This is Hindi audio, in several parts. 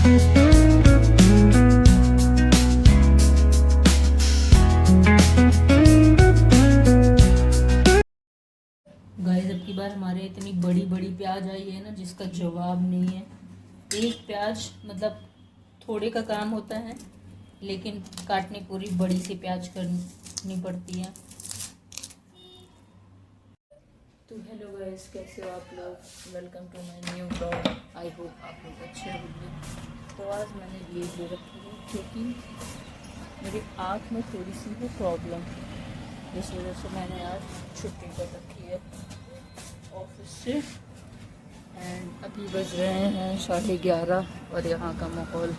गाइस अब की बार हमारे इतनी बड़ी बड़ी प्याज आई है ना जिसका जवाब नहीं है। एक प्याज मतलब थोड़े का काम होता है, लेकिन काटनी पूरी बड़ी सी प्याज करनी पड़ती है। तो हेलो गाइस, कैसे हो आप लोग? Welcome to my new blog. I hope आप लोग अच्छे होंगे। तो आज मैंने ये ले रखी है क्योंकि मेरी आँख में थोड़ी सी है प्रॉब्लम, इस वजह से मैंने आज छुट्टी कर रखी है ऑफिस से। एंड अभी बज रहे हैं 11:30 और यहाँ का माहौल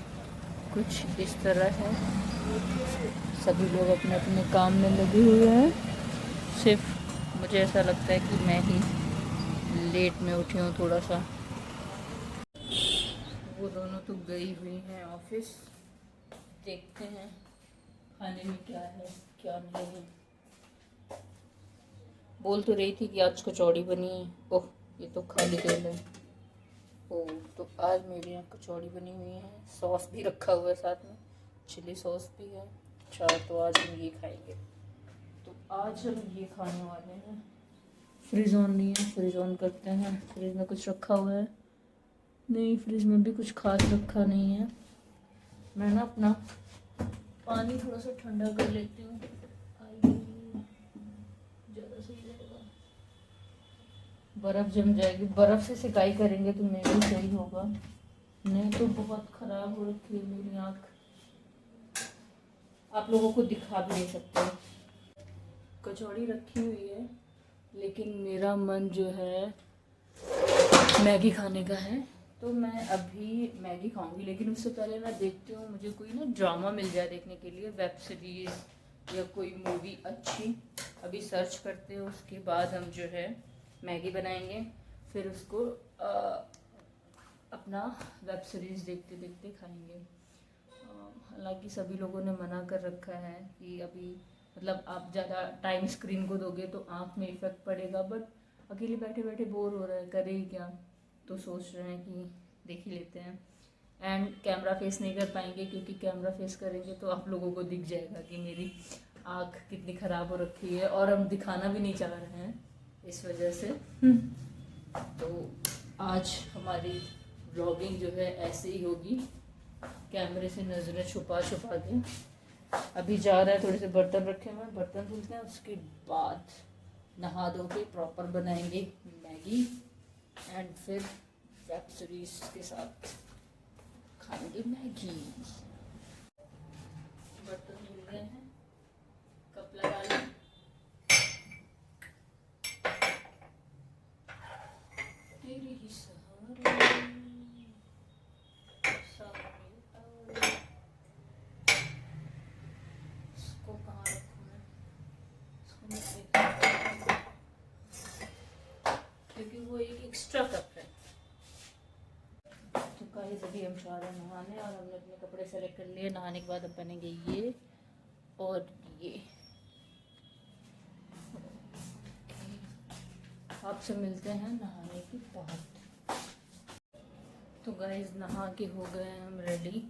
कुछ इस तरह है। सभी लोग अपने अपने काम में लगे हुए हैं, सिर्फ मुझे ऐसा लगता है कि मैं ही लेट में उठी हूँ थोड़ा सा। वो दोनों तो गई हुई हैं ऑफिस। देखते हैं खाने में क्या है क्या नहीं है। बोल तो रही थी कि आज कचौड़ी बनी है। ओह, ये तो खाली तेल है। ओह, तो आज मेरे यहाँ कचौड़ी बनी हुई है, सॉस भी रखा हुआ है साथ में, चिली सॉस भी है। अच्छा, तो आज हम ये खाएंगे। तो आज हम ये खाने वाले हैं। फ्रिज ऑन नहीं है, फ्रिज ऑन करते हैं। फ्रिज में कुछ रखा हुआ है? नहीं, फ्रिज में भी कुछ खास रखा नहीं है। मैं ना अपना पानी थोड़ा सा ठंडा कर लेती हूँ, ज़्यादा सही रहेगा। बर्फ़ जम जाएगी, बर्फ़ से सिकाई करेंगे तो मेरे भी सही होगा, नहीं तो बहुत ख़राब हो रखी है मेरी आँख। आप लोगों को दिखा भी नहीं सकते। कचौड़ी रखी हुई है, लेकिन मेरा मन जो है मैगी खाने का है। तो मैं अभी मैगी खाऊंगी, लेकिन उससे पहले मैं देखती हूँ मुझे कोई ना ड्रामा मिल जाए देखने के लिए, वेब सीरीज़ या कोई मूवी अच्छी। अभी सर्च करते हैं, उसके बाद हम जो है मैगी बनाएंगे, फिर उसको अपना वेब सीरीज़ देखते देखते खाएंगे। हालांकि सभी लोगों ने मना कर रखा है कि अभी मतलब आप ज़्यादा टाइम स्क्रीन को दोगे तो आँख में इफ़ेक्ट पड़ेगा, बट अकेले बैठे बैठे बोर हो रहा है, करे ही क्या। तो सोच रहे हैं कि देख ही लेते हैं। एंड कैमरा फेस नहीं कर पाएंगे क्योंकि कैमरा फेस करेंगे तो आप लोगों को दिख जाएगा कि मेरी आँख कितनी ख़राब हो रखी है, और हम दिखाना भी नहीं चाह रहे हैं इस वजह से। तो आज हमारी व्लॉगिंग जो है ऐसे ही होगी, कैमरे से नज़रें छुपा छुपा के। अभी जा रहा है, थोड़े से बर्तन रखे हुए हैं, बर्तन धुलते हैं, उसके बाद नहा धो के प्रॉपर बनाएंगे मैगी, एंड फिर वेब सीरीज के साथ खाएंगे मैगी। बर्तन धुल गए हैं, कप लगा लें। तेरी ही सहारा इसको कहाँ रखूँ मैं? इसको मैं क्योंकि वो एक एक्स्ट्रा कप है। तो गाइस अभी हम जा रहे हैं नहाने, और हमने अपने कपड़े सेलेक्ट कर लिए। नहाने के बाद हम पहनेंगे ये और ये। आपसे मिलते हैं नहाने के बाद। तो गाइस नहा के हो गए हैं हम रेडी।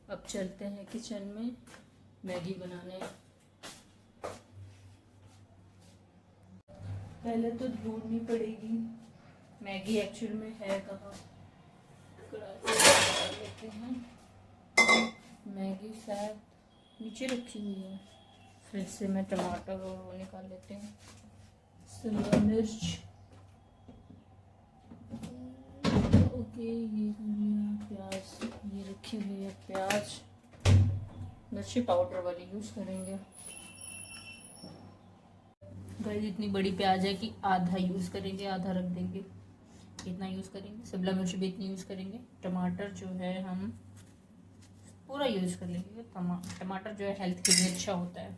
अब चलते हैं किचन में मैगी बनाने। पहले तो ढूंढनी पड़ेगी मैगी एक्चुअल में है कहाँ। लेते हैं मैगी, शायद नीचे रखी हुई है। फिर से मैं टमाटर और वो निकाल लेते हैं, शिमला मिर्च। ओके, ये प्याज, ये रखी हुई है प्याज। मिर्ची पाउडर वाली यूज़ करेंगे। गाइस इतनी बड़ी प्याज है कि आधा यूज़ करेंगे, आधा रख देंगे, इतना यूज़ करेंगे। शिमला मिर्च भी इतनी यूज़ करेंगे। टमाटर जो है हम पूरा यूज़ कर लेंगे। टमाटर जो है हेल्थ के लिए अच्छा होता है।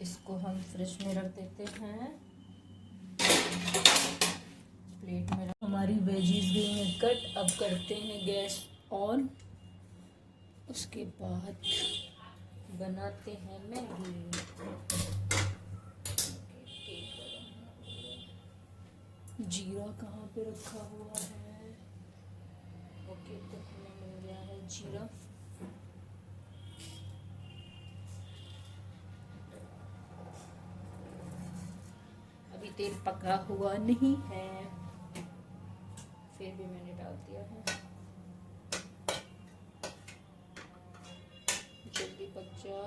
इसको हम फ्रिज में रख देते हैं, प्लेट में। हमारी वेजीज गई हैं कट। अब करते हैं गैस ऑन, उसके बाद बनाते हैं मैगी। जीरा कहाँ पे रखा हुआ है? ओके, तो हमें मिल गया जीरा, अभी तेल पका हुआ नहीं है, फिर भी मैंने डाल दिया है। जल्दी पक जा।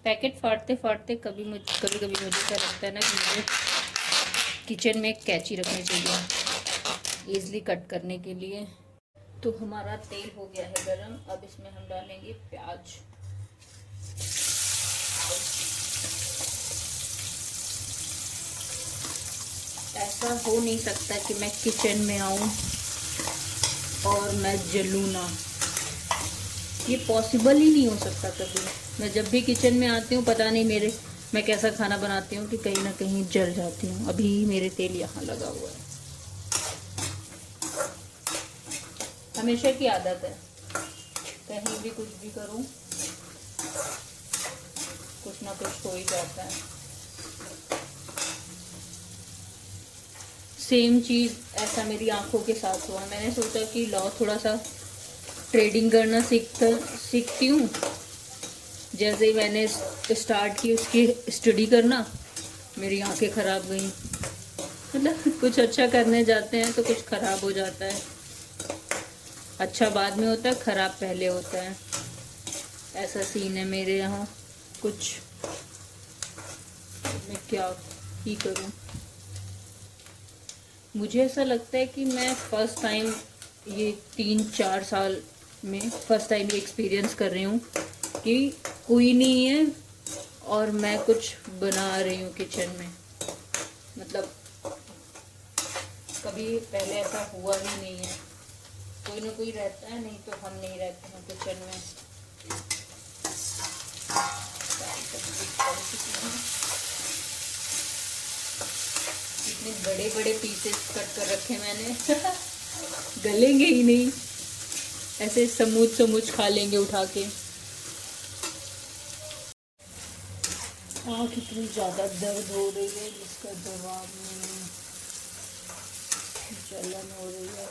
पैकेट फाड़ते फाड़ते कभी कभी मुझे क्या लगता है ना कि मुझे किचन में एक कैंची रखनी चाहिए इजली कट करने के लिए। तो हमारा तेल हो गया है गरम, अब इसमें हम डालेंगे प्याज। ऐसा हो नहीं सकता कि मैं किचन में आऊं और मैं जलूं ना, ये पॉसिबल ही नहीं हो सकता कभी। मैं जब भी किचन में आती हूँ पता नहीं मैं कैसा खाना बनाती हूँ कि कहीं ना कहीं जल जाती हूँ। अभी मेरे तेल यहाँ लगा हुआ है, हमेशा की आदत है, कहीं भी कुछ भी करूँ कुछ ना कुछ हो ही जाता है। सेम चीज़ ऐसा मेरी आंखों के साथ हुआ। मैंने सोचा कि लाओ थोड़ा सा ट्रेडिंग करना सीखती हूँ। जैसे ही मैंने स्टार्ट की उसकी स्टडी करना, मेरी आंखें खराब गई। मतलब कुछ अच्छा करने जाते हैं तो कुछ खराब हो जाता है। अच्छा बाद में होता है, खराब पहले होता है। ऐसा सीन है मेरे यहाँ कुछ। मैं क्या ही करूँ। मुझे ऐसा लगता है कि मैं फ़र्स्ट टाइम ये 3-4 साल में फ़र्स्ट टाइम ये एक्सपीरियंस कर रही हूँ कि कोई नहीं है और मैं कुछ बना रही हूँ किचन में। मतलब कभी पहले ऐसा हुआ ही नहीं है। कोई ना कोई रहता है, नहीं तो हम नहीं रहते हैं किचन में। इतने बड़े बड़े पीसेस कट कर रखे मैंने गलेंगे ही नहीं, ऐसे समूच समूच खा लेंगे उठा के। आँख इतनी ज़्यादा दर्द हो रही है जिसका जवाब नहीं, जलन हो रही है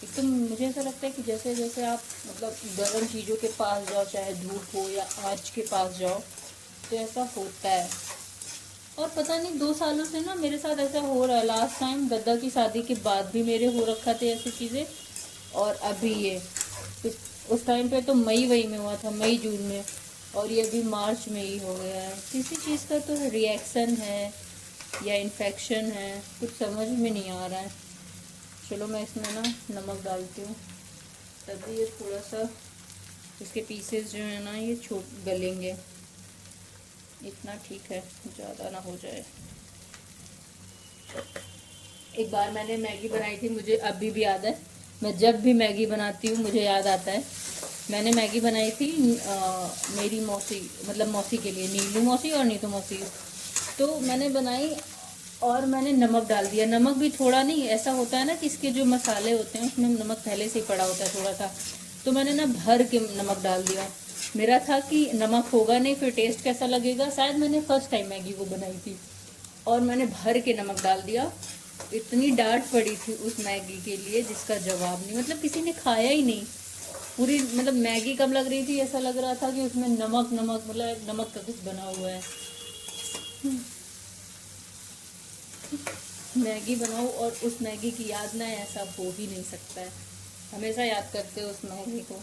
एकदम। मुझे ऐसा लगता है कि जैसे जैसे आप मतलब गर्म चीज़ों के पास जाओ, चाहे धूप हो या आँच के पास जाओ, तो ऐसा होता है। और पता नहीं 2 सालों से ना मेरे साथ ऐसा हो रहा है। लास्ट टाइम दादा की शादी के बाद भी मेरे हो रखा थे ऐसी चीज़ें, और अभी ये उस टाइम पे तो मई में हुआ था, मई जून में, और ये अभी मार्च में ही हो गया है। किसी चीज़ का तो रिएक्शन है या इन्फेक्शन है, कुछ समझ में नहीं आ रहा है। चलो मैं इसमें ना नमक डालती हूँ, तभी ये थोड़ा सा इसके पीसेस जो है ना ये छोट गलेंगे। इतना ठीक है, ज़्यादा ना हो जाए। एक बार मैंने मैगी बनाई थी, मुझे अभी भी याद है। मैं जब भी मैगी बनाती हूँ मुझे याद आता है। मैंने मैगी बनाई थी मेरी मौसी, मतलब मौसी के लिए, नीलू मौसी और नीतू मौसी। तो मैंने बनाई और मैंने नमक डाल दिया। नमक भी थोड़ा नहीं, ऐसा होता है ना कि इसके जो मसाले होते हैं उसमें नमक पहले से ही पड़ा होता है थोड़ा सा। तो मैंने ना भर के नमक डाल दिया। मेरा था कि नमक होगा नहीं, फिर टेस्ट कैसा लगेगा। शायद मैंने फर्स्ट टाइम मैगी वो बनाई थी और मैंने भर के नमक डाल दिया। इतनी डांट पड़ी थी उस मैगी के लिए जिसका जवाब नहीं। मतलब किसी ने खाया ही नहीं। पूरी मतलब मैगी कम लग रही थी, ऐसा लग रहा था कि उसमें नमक नमक मतलब नमक का कुछ बना हुआ है। मैगी बनाओ और उस मैगी की याद ना, ऐसा हो ही नहीं सकता है। हमेशा याद करते हो उस मैगी को।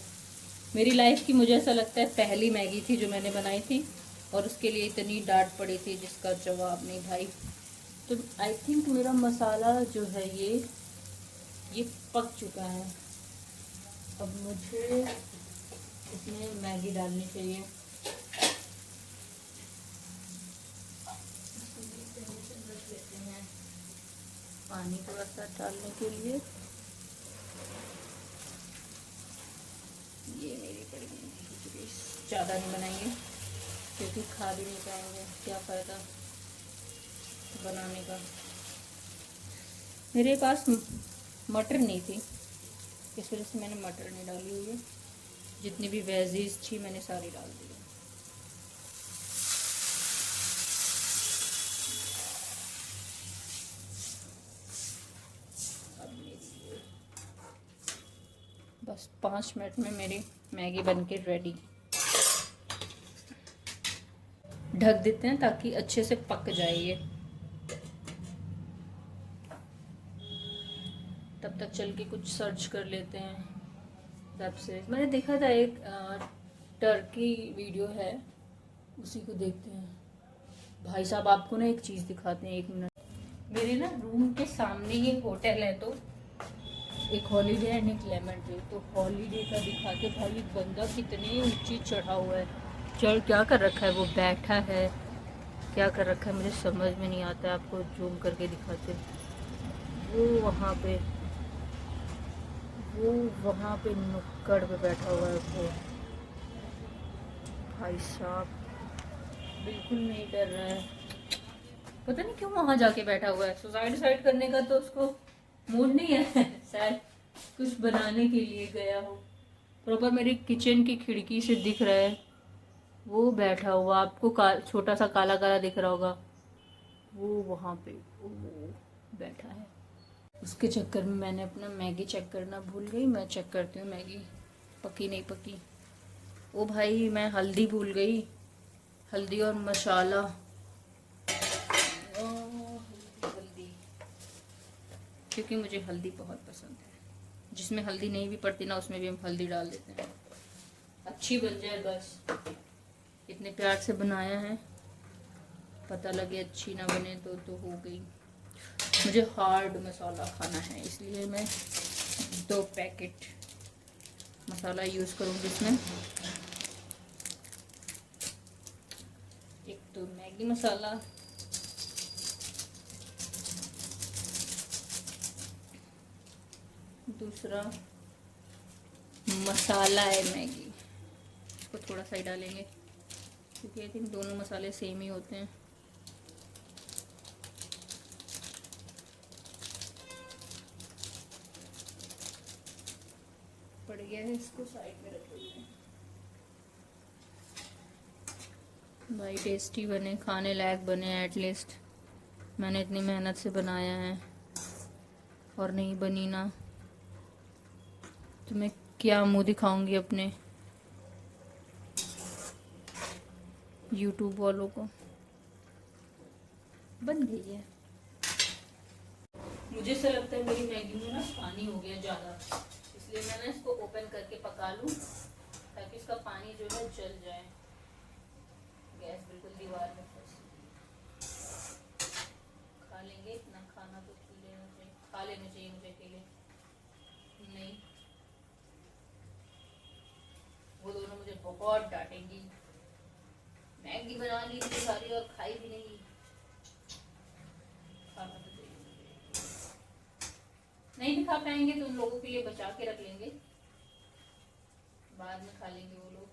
मेरी लाइफ की मुझे ऐसा लगता है पहली मैगी थी जो मैंने बनाई थी, और उसके लिए इतनी डांट पड़ी थी जिसका जवाब नहीं भाई। तो आई थिंक मेरा मसाला जो है ये पक चुका है। अब मुझे इसमें मैगी डालनी चाहिए। पानी थोड़ा सा डालने के लिए। ये मेरी बड़ी खिचड़ी ज़्यादा नहीं बनाएंगे क्योंकि खा भी नहीं पाएंगे, क्या फ़ायदा बनाने का। मेरे पास मटर नहीं थी, इस वजह से मैंने मटर नहीं डाली हुई है। जितनी भी वेजीज थी मैंने सारी डाल दी। अब मेरी बस 5 मिनट में मेरी मैगी बनके रेडी। ढक देते हैं ताकि अच्छे से पक जाए ये। तब तक चल के कुछ सर्च कर लेते हैं वेब सीरीज। मैंने देखा था एक टर्की वीडियो है, उसी को देखते हैं। भाई साहब आपको ना एक चीज़ दिखाते हैं, 1 मिनट। मेरे ना रूम के सामने ये होटल है, तो एक हॉलीडे एंड एक लेमन ट्री। तो हॉलीडे का दिखाते भाई, एक बंदा कितने ऊंची चढ़ा हुआ है। चढ़ क्या कर रखा है, वो बैठा है, क्या कर रखा है मुझे समझ में नहीं आता है। आपको जूम करके दिखाते, वो वहाँ पे नुक्कड़ पे बैठा हुआ है वो। भाई साहब बिल्कुल नहीं डर रहा है, पता नहीं क्यों वहाँ जाके बैठा हुआ है। सुसाइड करने का तो उसको मूड नहीं है शायद, कुछ बनाने के लिए गया हो। प्रॉपर मेरी किचन की खिड़की से दिख रहा है वो बैठा हुआ। आपको छोटा सा काला काला दिख रहा होगा, वो वहाँ पे वो बैठा है। उसके चक्कर में मैंने अपना मैगी चेक करना भूल गई। मैं चेक करती हूँ मैगी पकी नहीं पकी। ओ भाई मैं हल्दी भूल गई, हल्दी और मसाला। हल्दी, क्योंकि मुझे हल्दी बहुत पसंद है। जिसमें हल्दी नहीं भी पड़ती ना, उसमें भी हम हल्दी डाल देते हैं, अच्छी बन जाए बस। इतने प्यार से बनाया है, पता लगे अच्छी ना बने तो हो गई। मुझे हार्ड मसाला खाना है, इसलिए मैं 2 पैकेट मसाला यूज़ करूँगी इसमें। एक तो मैगी मसाला, दूसरा मसाला है मैगी। इसको थोड़ा सा ही डालेंगे क्योंकि आई थिंक दोनों मसाले सेम ही होते हैं। पड़ गया है, इसको साइड में रख देते हैं। भाई टेस्टी बने, खाने लायक बने एटलीस्ट। मैंने इतनी मेहनत से बनाया है और नहीं बनी ना, तो मैं क्या मुंह दिखाऊंगी अपने YouTube वालों को। बन गई है। मुझे ऐसा लगता है मेरी मैगी में ना पानी हो गया ज़्यादा, इसलिए मैं ना इसको ओपन करके पका लूँ ताकि इसका पानी जो है जल जाए। गैस बिल्कुल दीवार में फंस। खा लेंगे, इतना खाना तो खा लेना चाहिए मुझे अकेले नहीं। वो दोनों मुझे बहुत डांटेंगी, मैगी बना ली थी सारी और खाई भी नहीं। खाना तो चाहिए, नहीं भी खा पाएंगे तो उन लोगों के लिए बचा के रख लेंगे, बाद में खा लेंगे वो लोग।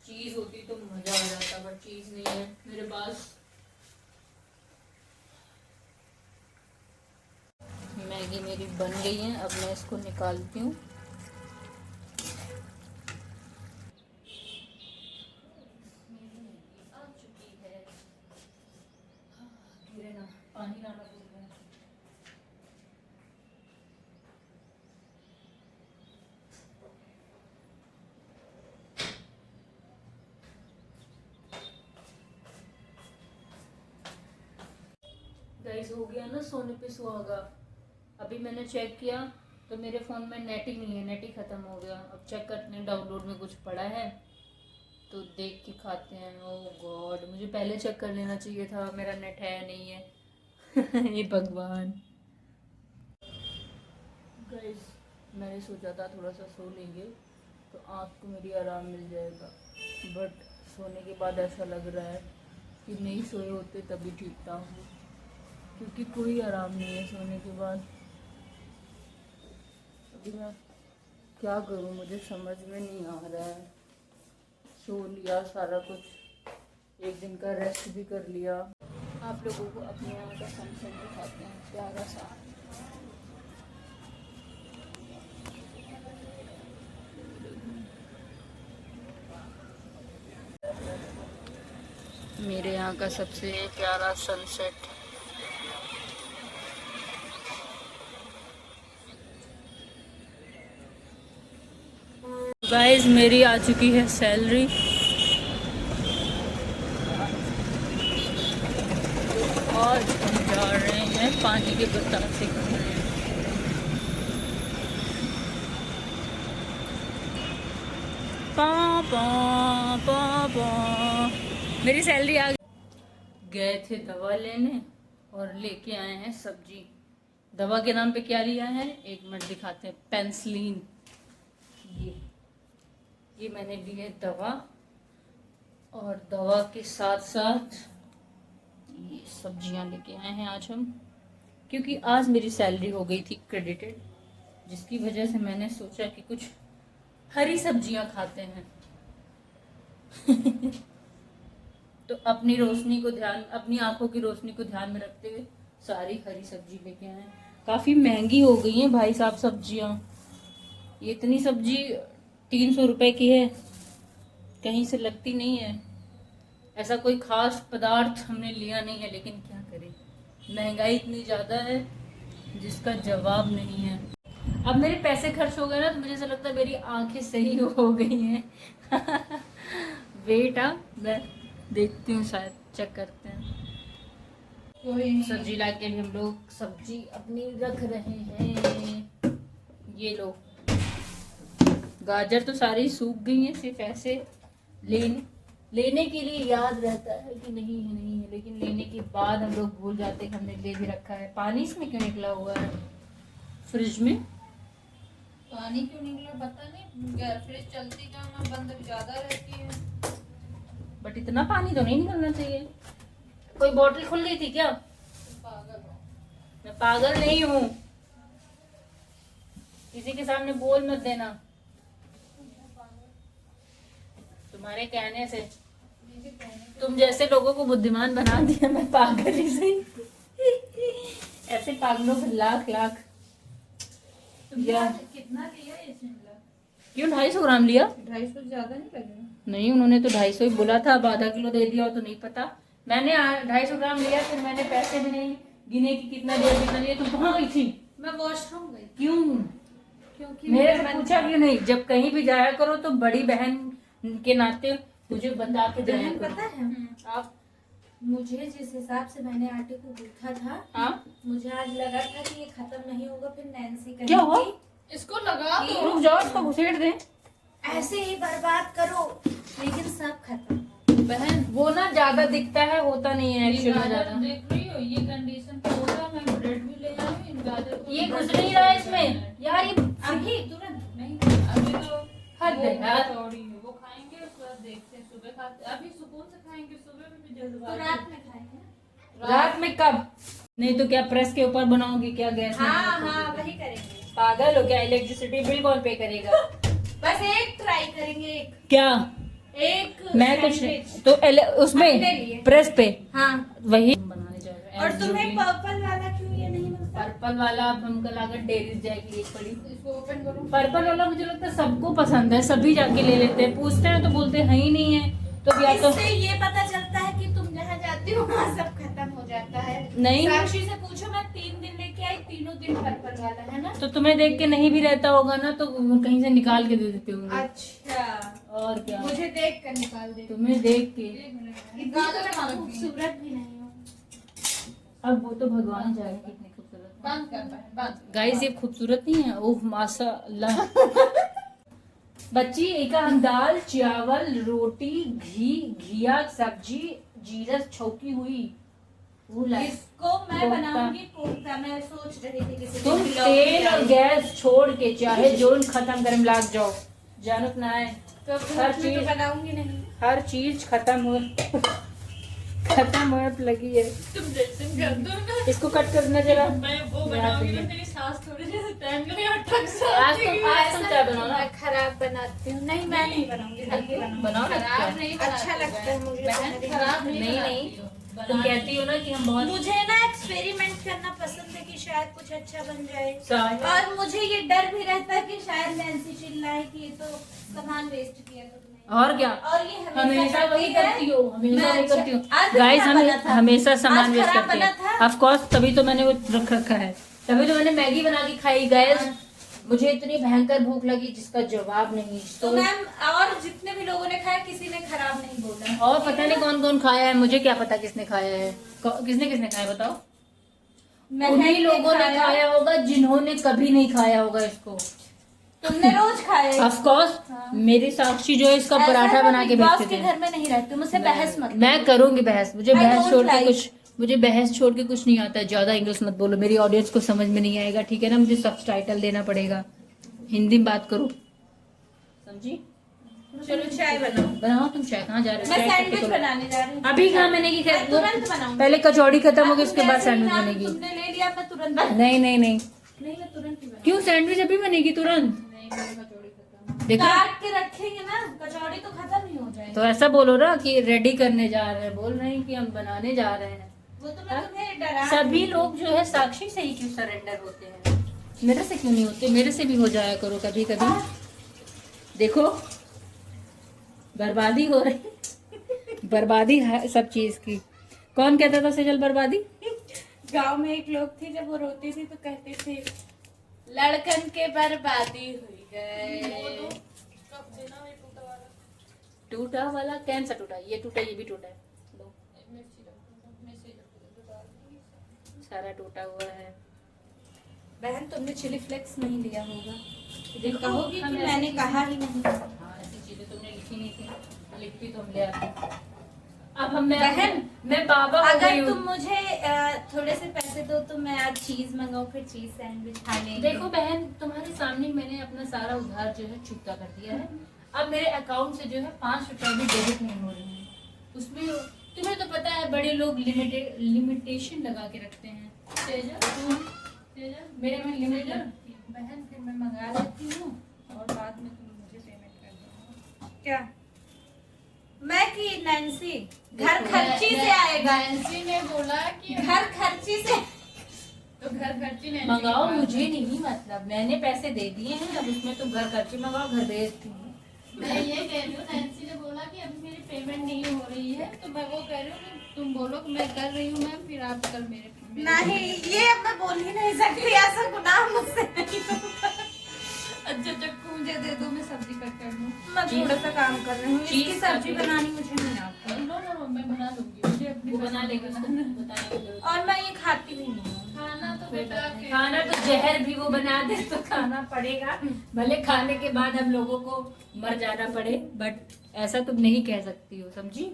चीज होती तो मजा आ जाता, बट चीज नहीं है मेरे पास। मैगी मेरी बन गई है, अब मैं इसको निकालती हूँ। पानी लाना भूल गया। गाइस हो गया ना सोने पे सुहागा। अभी मैंने चेक किया तो मेरे फ़ोन में नेट ही नहीं है, नेट ही ख़त्म हो गया। अब चेक करते हैं डाउनलोड में कुछ पड़ा है तो देख के खाते हैं। ओह गॉड, मुझे पहले चेक कर लेना चाहिए था मेरा नेट है या नहीं है। ये भगवान। गाइस मैंने सोचा था थोड़ा सा सो लेंगे तो आँख को मेरी आराम मिल जाएगा, बट सोने के बाद ऐसा लग रहा है कि नहीं सोए होते तभी ठीक था, क्योंकि कोई आराम नहीं है सोने के बाद। अभी मैं क्या करूं, मुझे समझ में नहीं आ रहा है। सो लिया सारा कुछ, एक दिन का रेस्ट भी कर लिया। आप लोगों को अपने यहाँ का सनसेट दिखाते हैं प्यारा सा। मेरे यहाँ का सबसे प्यारा सनसेट। गाइस मेरी आ चुकी है सैलरी। आज हम जा रहे हैं पानी के बतासे खाने। मेरी सैलरी आ गए थे दवा लेने और लेके आए हैं सब्जी। दवा के नाम पे क्या लिया है एक मिनट दिखाते हैं। पेंसिलिन, ये मैंने ली है दवा, और दवा के साथ साथ ये सब्जियां लेके आए हैं आज हम, क्योंकि आज मेरी सैलरी हो गई थी क्रेडिटेड, जिसकी वजह से मैंने सोचा कि कुछ हरी सब्जियां खाते हैं। तो अपनी रोशनी को ध्यान, अपनी आंखों की रोशनी को ध्यान में रखते हुए सारी हरी सब्जी लेके आए। काफी महंगी हो गई है भाई साहब सब्जियां। ये इतनी सब्जी 300 रुपए की है, कहीं से लगती नहीं है। ऐसा कोई खास पदार्थ हमने लिया नहीं है, लेकिन क्या करें, महंगाई इतनी ज्यादा है जिसका जवाब नहीं है। अब मेरे पैसे खर्च हो गए ना, तो मुझे ऐसा लगता है मेरी आंखें सही हो गई हैं। वेट मैं देखती हूँ, शायद चेक करते हैं। सब्जी लाके भी हम लोग सब्जी अपनी रख रहे हैं। ये लो, गाजर तो सारी सूख गई हैं, सिर्फ ऐसे लेने के लिए याद रहता है कि नहीं है, लेकिन लेने के बाद हम लोग भूल जाते हैं कि हमने ले भी रखा है। पानी इसमें क्यों निकला हुआ है? फ्रिज में पानी क्यों निकला पता नहीं, फ्रिज चलती कहाँ बंद ज्यादा रहती है। बट इतना पानी तो नहीं निकलना चाहिए। कोई बोतल खुल गई थी क्या? पागल हो? मैं पागल नहीं हूँ, किसी के सामने बोल मत देना। तुम्हारे कहने से, तुम जैसे लोगों को बुद्धिमान बना दिया, मैं पागल ही सही। ऐसे पागलों को लाख लाख। कितना लिया ये शिमला? क्यों 250 ग्राम लिया? 250 ज्यादा नहीं लगेगा? नहीं, उन्होंने तो 250 ही बोला था। अब आधा किलो दे दिया हो तो नहीं पता। मैंने 250 ग्राम लिया, फिर मैंने पैसे भी नहीं गिने कि कितना दिया। तुम कहाँ गई थी? मैं वॉशरूम गई। क्यों? क्योंकि मेरे से पूछा क्यों नहीं? जब कहीं भी जाया करो तो बड़ी बहन के नाते मुझे बता के जाया करो। पता है आप, मुझे जिस हिसाब से मैंने आटे को गूथा था, मुझे आज लगा था कि ये खत्म नहीं होगा। फिर नैन्सी कहेगी क्या हुआ? इसको लगा दो, रुक जाओ, इसको घुसेड़ दे, ऐसे ही बर्बाद करो, लेकिन सब खत्म। बहन वो ना ज्यादा दिखता है, होता नहीं है एक्चुअली ज्यादा। देख रही हो ये कंडीशन पे होगा। मैं ब्रेड भी ले आऊं, गाजर को ये घुस नहीं रहा है इसमें यार। ये अभी तुरंत नहीं, अभी तो हद है यार। वो खाएंगे, उसके बाद देखते हैं सुबह खाते। अभी सुकून से खाएंगे, सुबह में भी जल्दबाजी। तो रात में खाएंगे। रात में कब? नहीं तो क्या प्रेस के ऊपर बनाओगी क्या गैस में? हाँ वही करेंगे। पागल हो क्या? इलेक्ट्रिसिटी बिल कौन पे करेगा? बस एक ट्राई करेंगे। क्या? एक मैं कुछ तो उसमें प्रेस पे हाँ वही बनाने जा रहे हैं। और तुम्हें पर्पल वाला क्यों ये नहीं मिलता? पर्पल वाला अब हमको लागत डेरी जाएगी एक बड़ी। इसको ओपन करो। पर्पल वाला मुझे लगता है सबको पसंद है, सभी जाके ले लेते हैं। पूछते हैं तो बोलते हैं ही नहीं है। तो या तो इससे ये पता चलता है कि तुम जहाँ जाती हो वहाँ सब खत्म हो जाता है। नहीं, साक्षी से पूछो, मैं 3 दिन लेके आई, तीनों दिन पर्पल वाला है ना। तो तुम्हें देख के नहीं भी रहता होगा ना, तो कहीं से निकाल के दे देते होंगे। अच्छा, और क्या, मुझे देख कर निकाल दे। तुम्हें देख के। खूबसूरत भी नहीं हो। अब वो तो भगवान जाने कितनी खूबसूरत। बंद कर बंद। गाइस ये खूबसूरत नहीं है? ओह माशाअल्लाह। बच्ची एक दाल चावल रोटी घिया सब्जी जीरा छौकी हुई। इसको मैं बनाऊंगी कोफ्ता। मैं सोच रही थी किसी तुम दिन तेल और गैस छोड़ के चाहे जोन खत्म करम लाग जाओ, जानत ना है। तो हर चीज चीज बनाऊंगी नहीं। हर चीज खत्म हो लगी है। तुम ड्रेसिंग कर दो ना, इसको कट करना जरा। मैं वो बनाऊंगी ना, तेरी सास थोड़ी जैसे टाइम के लिए अटक आज तुम क्या बनाना? मैं खराब बनाती हूँ। नहीं मैं नहीं बनाऊंगी, हल्की बनाओ ना। खराब नहीं अच्छा लगता है मुझे। बहन, खराब नहीं नहीं, तुम कहती हो ना कि हम बहुत मुझे ना एक्सपेरिमेंट करना पसंद है कि शायद कुछ अच्छा बन जाए। शायद। और मुझे ये डर भी रहता है कि शायद नैन्सी चिल्लाए कि ये तो सामान वेस्ट किया तुमने। और क्या, और ये हमेशा वही करती हो, हमेशा वही करती हो। आज गाइस खराब हम बना था। हमेशा सामान आज वेस्ट खराब करते बना हैं। था। ऑफ कोर्स तभी तो मैंने वो रख रखा है, तभी तो मैंने मैगी बना के खाई गाइस। मुझे इतनी भयंकर भूख लगी जिसका जवाब नहीं। तो मैम और जितने भी लोगों ने खाया किसी ने खराब नहीं बोला। और पता नहीं कौन कौन खाया है, मुझे क्या पता किसने खाया है, किसने किसने खाया बताओ। उन्हीं लोगों ने खाया होगा जिन्होंने कभी नहीं खाया होगा इसको। तुमने रोज खाए? Of course. मेरी साक्षी जो है इसका पराठा बना के भेजती के थी। घर में नहीं रहती, मुझसे बहस मत। मैं करूंगी बहस, मुझे I बहस don't छोड़ के like. कुछ, मुझे बहस छोड़ के कुछ नहीं आता है। ज्यादा इंग्लिश मत बोलो, मेरी ऑडियंस को समझ में नहीं आएगा, ठीक है ना। मुझे सबटाइटल देना पड़ेगा, हिंदी में बात करो, समझी। चलो चाय बनाओ। बनाओ तुम चाय। कहाँ जा रहे हो? मैं चाय सैंडविच पीते बनाने जा रही हूँ। अभी कहाँ बनेगी? मैं तुरंत बनाऊंगी। पहले कचौड़ी खत्म होगी उसके बाद जैसे ही सैंडविच नाम बनेगी। तुमने ले लिया मैं तुरंत बना। नहीं नहीं नहीं, नहीं मैं तुरंत ही बनाऊंगी। क्यों? सैंडविच अभी बनेगी तुरंत। नहीं मेरी कचौड़ी खत्म। देखो काट के रखेंगे ना, कचौड़ी तो खत्म ही हो जाएगी। तो ऐसा बोलो ना कि रेडी करने जा रहे हैं, बोल रहे हैं कि हम बनाने जा रहे हैं। वो तो मैं तुम्हें डरा। सभी लोग जो है साक्षी से ही क्यों सरेंडर होते हैं, मेरे से क्यों नहीं होते? मेरे से भी हो जाया करो कभी कभी। देखो बर्बादी हो रही, बर्बादी है सब चीज की। कौन कहता था सेजल बर्बादी? गांव में एक लोग थे, जब वो रोती थी तो कहते थे लड़कन के बर्बादी हुई गए। टूटा वाला कैन सा टूटा? ये टूटा, ये भी टूटा है, लो सारा टूटा हुआ है। बहन तुमने चिली फ्लेक्स नहीं लिया होगा, देखो, कहोगी हम कि ऐसी मैंने चीजें- कहा ही नहीं। हाँ ऐसी चीजें तुमने लिखी नहीं थी, लिखती तो हम ले आते। अब हम बहन, मैं बाबा हो गई अगर हूँ। तुम मुझे थोड़े से पैसे दो तो मैं आज चीज मंगाऊं, फिर चीज सैंडविच खा लेंगे। देखो बहन, तुम्हारे सामने मैंने अपना सारा उधार जो है चुकता कर दिया है। अब मेरे अकाउंट से जो है 5 रुपए भी डेबिट नहीं हो रहे हैं। उसमें तुम्हें तो पता है बड़े लोग लिमिटेशन लगा के रखते हैं। मेरे में लिमिट बहन फिर मैं मंगा लेती हूँ और बाद में तुम मुझे पेमेंट कर देना। क्या? मैं कि नैन्सी घर खर्ची से आएगा। नैन्सी ने बोला कि घर खर्ची से तो घर खर्ची नहीं मंगाओ, मुझे नहीं मतलब, मैंने पैसे दे दिए हैं, अब उसमें तुम घर खर्चे मंगाओ, घर भेजती हूँ। मैं ये कह रही हूँ, नैन्सी ने बोला कि अभी मेरी पेमेंट नहीं हो रही है, तो मैं वो कह रही हूँ कि तुम बोलो कि मैं कर रही हूँ मैम, फिर आप कल मेरे नहीं, ये अब मैं बोल ही नहीं सकती, ऐसा गुनाह मुझसे नहीं होगा। अच्छा चक्कू मुझे दे दो, मैं सब्जी कट कर दूँ। मैं थोड़ा सा काम कर रही हूँ, चीज़ इसकी सब्जी काट बनानी मुझे नहीं आती। नो नो नो, मैं बना लूंगी, मुझे अपनी वो बना लेगी, पसंद उसको का बताने की जरूरत और मैं ये खाती भी नहीं हूँ। खाना तो कोई बेटा बात नहीं। खाना तो जहर भी वो बना दे तो खाना पड़ेगा, भले खाने के बाद हम लोगों को मर जाना पड़े, बट ऐसा तुम नहीं कह सकती हो, समझी।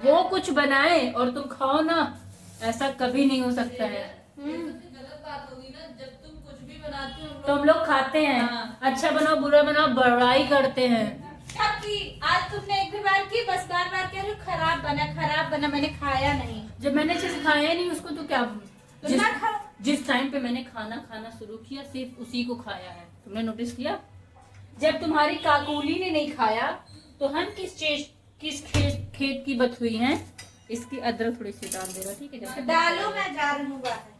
वो कुछ बनाए और तुम खाओ ना, ऐसा कभी नहीं हो सकता है। गलत बात होगी ना, जब तुम कुछ भी बनाती हो तो हम लोग खाते हैं, हाँ। अच्छा बनाओ बुरा बनाओ बड़ाई करते हैं। अब की आज तुमने एक भी बार की, बस बार बार कह रही हो खराब बना, मैंने खाया नहीं। जब मैंने चीज खाया नहीं उसको तो क्या, तो ना खाओ। जिस टाइम पे मैंने खाना खाना शुरू किया सिर्फ उसी को खाया है, तुमने नोटिस किया। जब तुम्हारी काकूली ने नहीं खाया तो हम किस खेत की बथुई हैं। इसकी अदरक थोड़ी सी डाल देगा, ठीक है। जब डालो, मैं जा रही हूँ बाहर।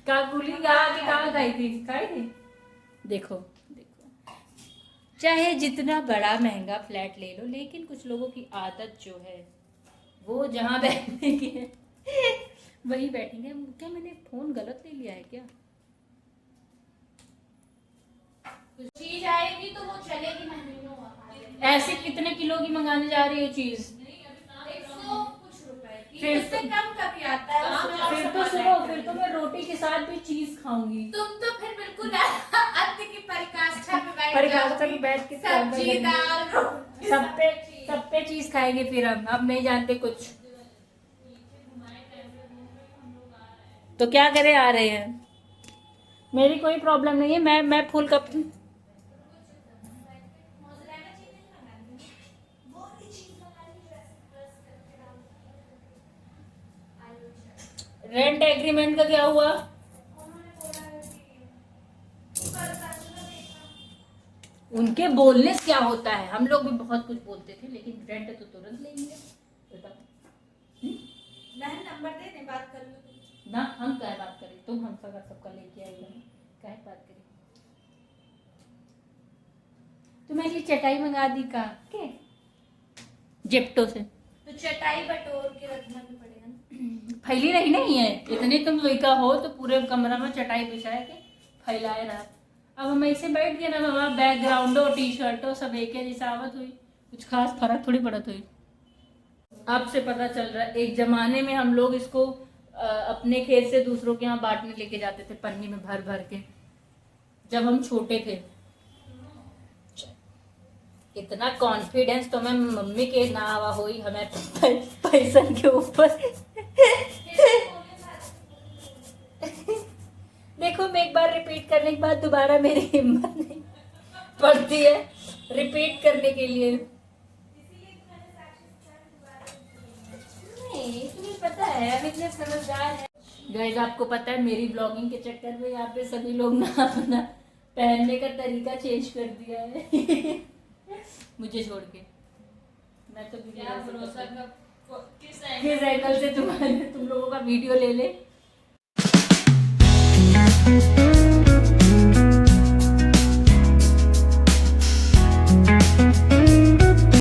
काकूली कहाँ खाई थी? देखो देखो, चाहे जितना बड़ा महंगा फ्लैट ले लो, लेकिन कुछ लोगों की आदत जो है वो जहाँ बैठने की है वही बैठेंगे। क्या मैंने फोन गलत ले लिया है क्या? चीज आएगी तो वो चलेगी महीनों। ऐसे कितने किलो की मंगाने जा रही हो चीज? 100 कुछ रुपए की, फिर इससे कम कभी आता है। उसमें और फिर सब तो आ सुनो, जाएगा। फिर तो मैं रोटी के साथ भी चीज खाऊंगी। तुम तो फिर बिल्कुल अंत की परिकाष्ठा पे बैठ परिकाष्ठा जाओगी। पे बैठ के सब्जी दाल रोटी सब पे चीज खाएंगे फिर हम। अब नहीं जानते कुछ तो क्या करे, आ रहे हैं। मेरी कोई प्रॉब्लम नहीं है, मैं फुल कप रेंट एग्रीमेंट का क्या हुआ? उनके बोलने से क्या होता है, हम लोग भी बहुत कुछ बोलते थे, लेकिन रेंट तो तुरंत ले लिया। बहन नंबर दे दे, बात कर लो। ना हम क्या बात करें, तुम हम सबका लेके आई हो, क्या बात करें। तुम्हें ये चटाई मंगा दी का के जेप्टो से, तो चटाई बटोर के रखना भी पड़ेगा ना। फैली रही नहीं है, इतनी तुम लड़का हो तो पूरे कमरा में चटाई बिछाए के फैलाए रहा। अब हम ऐसे बैठ गए ना बाबा, बैकग्राउंडो टी शर्टो सब एक जैसा आवत हुई, कुछ खास फर्क थोड़ी पड़त हुई। आपसे पता चल रहा है एक जमाने में हम लोग इसको अपने खेत से दूसरों के यहाँ बांटने लेके जाते थे पन्नी में भर भर के, जब हम छोटे थे। इतना कॉन्फिडेंस तो मैं मम्मी के ना आवा हुई हमें पैसा के ऊपर। देखो मैं एक बार रिपीट करने के बाद दोबारा मेरी हिम्मत नहीं पड़ती है रिपीट करने के लिए। नहीं तुम्हें पता है हम इतने समझदार हैं। गाइस आपको पता है मेरी ब्लॉगिंग के चक्कर में यहाँ पे सभी लोग ना अपना पहनने का तरीका चेंज कर दिया है। मुझे छोड़ के। मैं तो भरोसा किस एंगल से तुम लोगों का वीडियो ले ले।